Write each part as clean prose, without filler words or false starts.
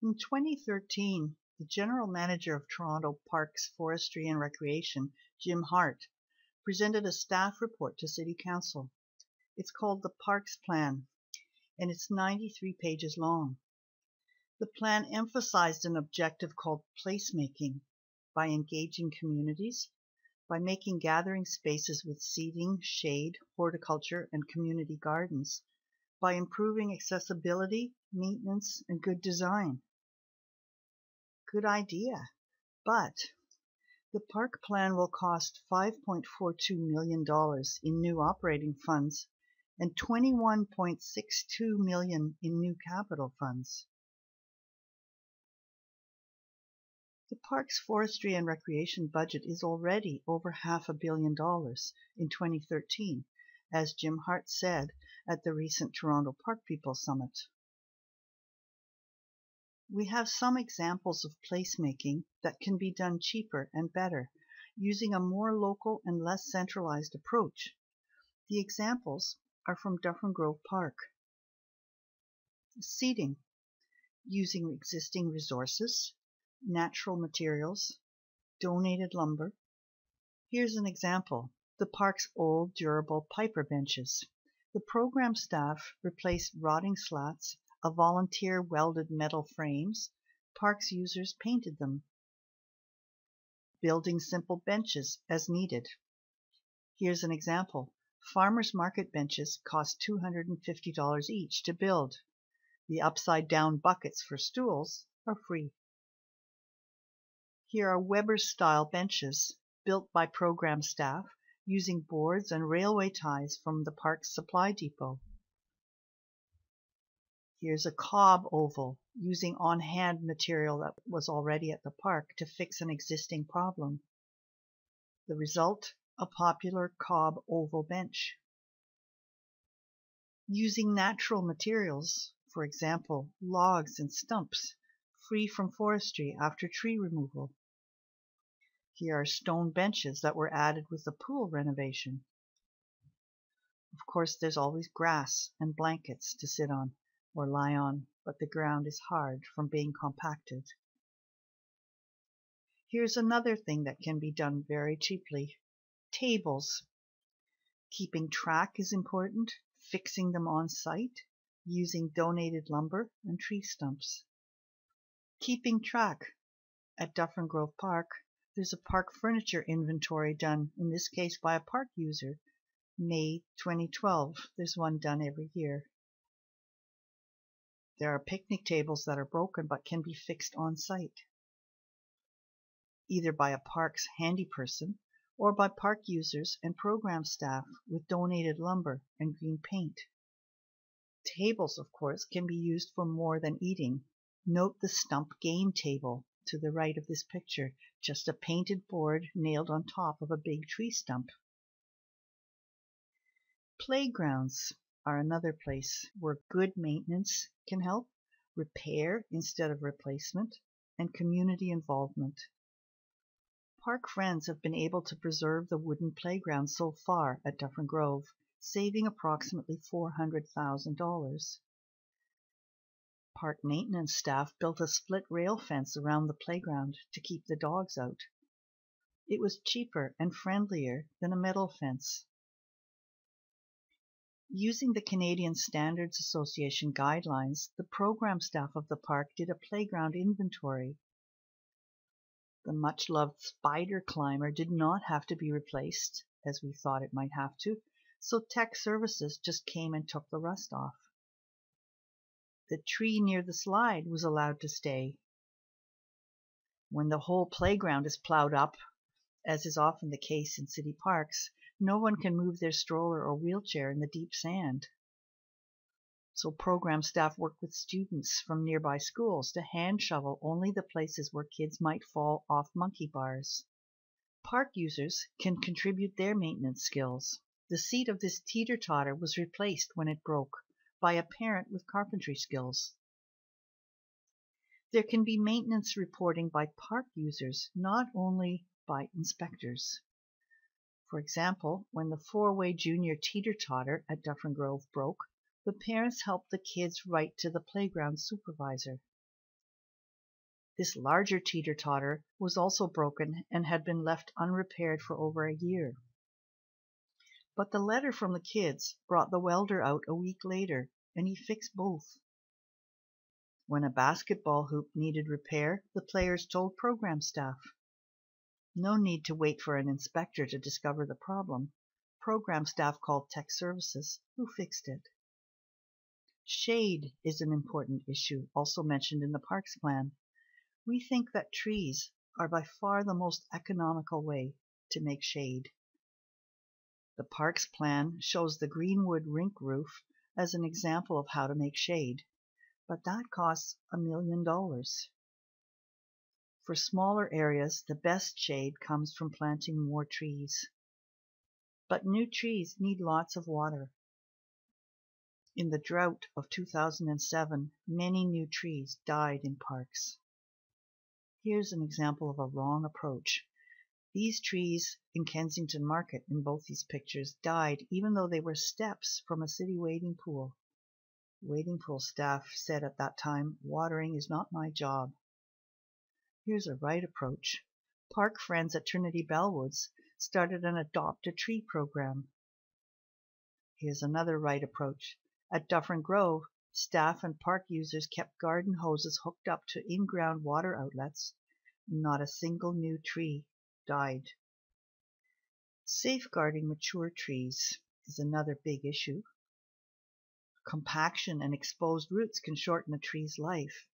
In 2013, the General Manager of Toronto Parks, Forestry and Recreation, Jim Hart, presented a staff report to City Council. It's called the Parks Plan, and it's 93 pages long. The plan emphasized an objective called placemaking by engaging communities, by making gathering spaces with seating, shade, horticulture, and community gardens, by improving accessibility, maintenance, and good design. Good idea, but the park plan will cost $5.42 million in new operating funds and $21.62 million in new capital funds. The park's forestry and recreation budget is already over $500 million in 2013, as Jim Hart said at the recent Toronto Park People Summit. We have some examples of placemaking that can be done cheaper and better, using a more local and less centralized approach. The examples are from Dufferin Grove Park. Seating, using existing resources, natural materials, donated lumber. Here's an example: the park's old durable Piper benches. The program staff replaced rotting slats of volunteer welded metal frames. Parks users painted them. Building simple benches as needed. Here's an example: farmers market benches cost $250 each to build. The upside-down buckets for stools are free. Here are Weber-style benches built by program staff using boards and railway ties from the park's supply depot. Here's a cob oval using on-hand material that was already at the park to fix an existing problem. The result, a popular cob oval bench. Using natural materials, for example, logs and stumps, free from forestry after tree removal. Here are stone benches that were added with the pool renovation. Of course, there's always grass and blankets to sit on or lie on, but the ground is hard from being compacted. Here's another thing that can be done very cheaply: tables. Keeping track is important, fixing them on site, using donated lumber and tree stumps. Keeping track. At Dufferin Grove Park, there's a park furniture inventory done, in this case by a park user. May 2012, there's one done every year. There are picnic tables that are broken but can be fixed on site, either by a park's handy person or by park users and program staff with donated lumber and green paint. Tables, of course, can be used for more than eating. Note the stump game table to the right of this picture, just a painted board nailed on top of a big tree stump. Playgrounds are another place where good maintenance can help, repair instead of replacement, and community involvement. Park Friends have been able to preserve the wooden playground so far at Dufferin Grove, saving approximately $400,000. Park maintenance staff built a split rail fence around the playground to keep the dogs out. It was cheaper and friendlier than a metal fence. Using the Canadian Standards Association guidelines, the program staff of the park did a playground inventory. The much-loved spider climber did not have to be replaced, as we thought it might have to, so tech services just came and took the rust off. The tree near the slide was allowed to stay. When the whole playground is plowed up, as is often the case in city parks, no one can move their stroller or wheelchair in the deep sand. So program staff work with students from nearby schools to hand shovel only the places where kids might fall off monkey bars. Park users can contribute their maintenance skills. The seat of this teeter-totter was replaced when it broke by a parent with carpentry skills. There can be maintenance reporting by park users, not only by inspectors. For example, when the four-way junior teeter-totter at Dufferin Grove broke, the parents helped the kids write to the playground supervisor. This larger teeter-totter was also broken and had been left unrepaired for over a year. But the letter from the kids brought the welder out a week later, and he fixed both. When a basketball hoop needed repair, the players told program staff. No need to wait for an inspector to discover the problem. Program staff called tech services, who fixed it. Shade is an important issue, also mentioned in the parks plan. We think that trees are by far the most economical way to make shade. The parks plan shows the Greenwood rink roof as an example of how to make shade, but that costs $1 million. For smaller areas, the best shade comes from planting more trees. But new trees need lots of water. In the drought of 2007, many new trees died in parks. Here's an example of a wrong approach. These trees in Kensington Market in both these pictures died even though they were steps from a city wading pool. Wading pool staff said at that time, "Watering is not my job." Here's a right approach. Park friends at Trinity Bellwoods started an Adopt a Tree program. Here's another right approach. At Dufferin Grove, staff and park users kept garden hoses hooked up to in-ground water outlets. Not a single new tree died. Safeguarding mature trees is another big issue. Compaction and exposed roots can shorten a tree's life.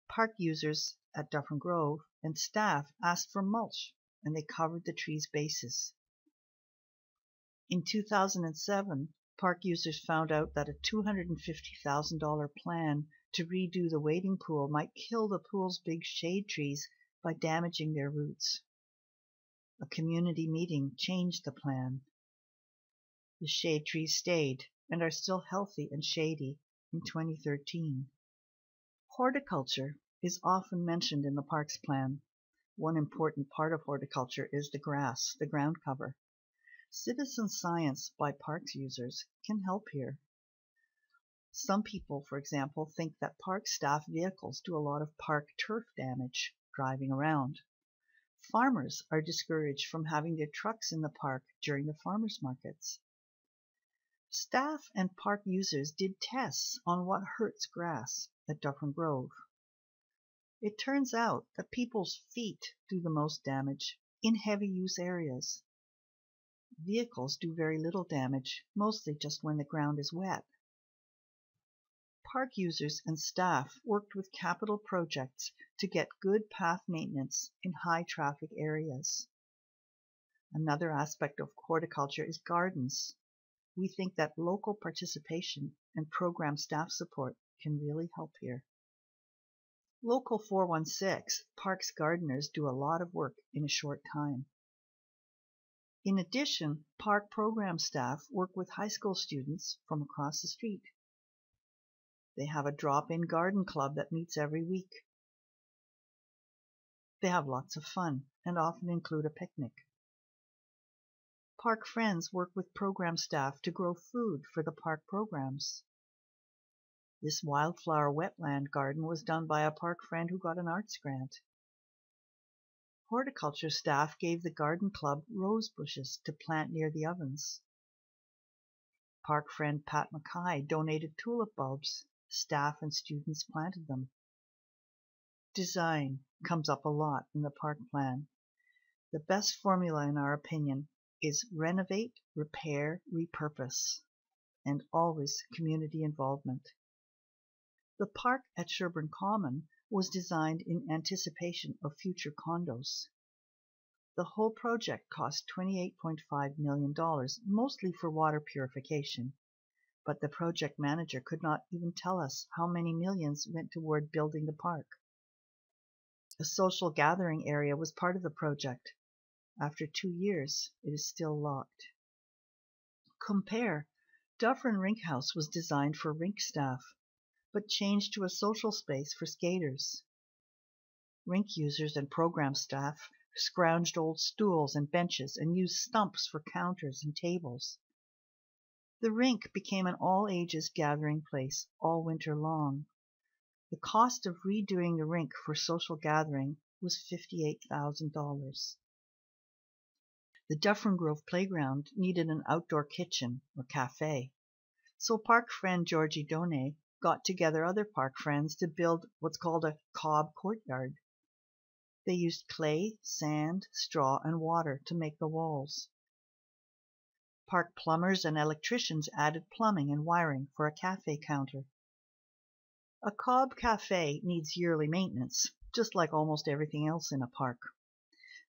Park users at Dufferin Grove and staff asked for mulch, and they covered the tree's bases. In 2007, park users found out that a $250,000 plan to redo the wading pool might kill the pool's big shade trees by damaging their roots. A community meeting changed the plan. The shade trees stayed and are still healthy and shady in 2013. Horticulture is often mentioned in the parks plan. One important part of horticulture is the grass, the ground cover. Citizen science by parks users can help here. Some people, for example, think that park staff vehicles do a lot of park turf damage driving around. Farmers are discouraged from having their trucks in the park during the farmers markets. Staff and park users did tests on what hurts grass at Dufferin Grove. It turns out that people's feet do the most damage in heavy use areas. Vehicles do very little damage, mostly just when the ground is wet. Park users and staff worked with capital projects to get good path maintenance in high traffic areas. Another aspect of horticulture is gardens. We think that local participation and program staff support can really help here. Local 416 Parks gardeners do a lot of work in a short time. In addition, park program staff work with high school students from across the street. They have a drop-in garden club that meets every week. They have lots of fun and often include a picnic. Park friends work with program staff to grow food for the park programs. This wildflower wetland garden was done by a park friend who got an arts grant. Horticulture staff gave the garden club rose bushes to plant near the ovens. Park friend Pat Mackay donated tulip bulbs. Staff and students planted them. Design comes up a lot in the park plan. The best formula, in our opinion, is renovate, repair, repurpose, and always community involvement. The park at Sherburne Common was designed in anticipation of future condos. The whole project cost $28.5 million, mostly for water purification, but the project manager could not even tell us how many millions went toward building the park. A social gathering area was part of the project. After 2 years, it is still locked. Compare, Dufferin Rink House was designed for rink staff, but changed to a social space for skaters. Rink users and program staff scrounged old stools and benches and used stumps for counters and tables. The rink became an all-ages gathering place all winter long. The cost of redoing the rink for social gathering was $58,000. The Dufferin Grove playground needed an outdoor kitchen or cafe, so park friend Georgie Donay got together other park friends to build what's called a cob courtyard. They used clay, sand, straw, and water to make the walls. Park plumbers and electricians added plumbing and wiring for a cafe counter. A cob cafe needs yearly maintenance, just like almost everything else in a park.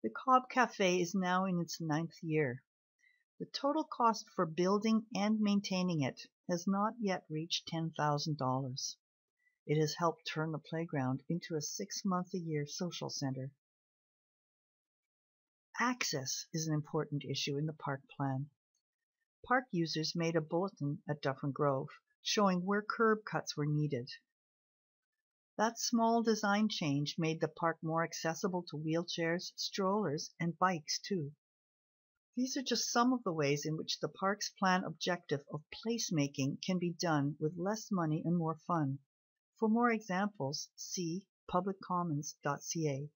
The Cob Cafe is now in its 9th year. The total cost for building and maintaining it has not yet reached $10,000. It has helped turn the playground into a 6-month-a-year social center. Access is an important issue in the park plan. Park users made a bulletin at Dufferin Grove showing where curb cuts were needed. That small design change made the park more accessible to wheelchairs, strollers, and bikes too. These are just some of the ways in which the park's plan objective of placemaking can be done with less money and more fun. For more examples, see publiccommons.ca.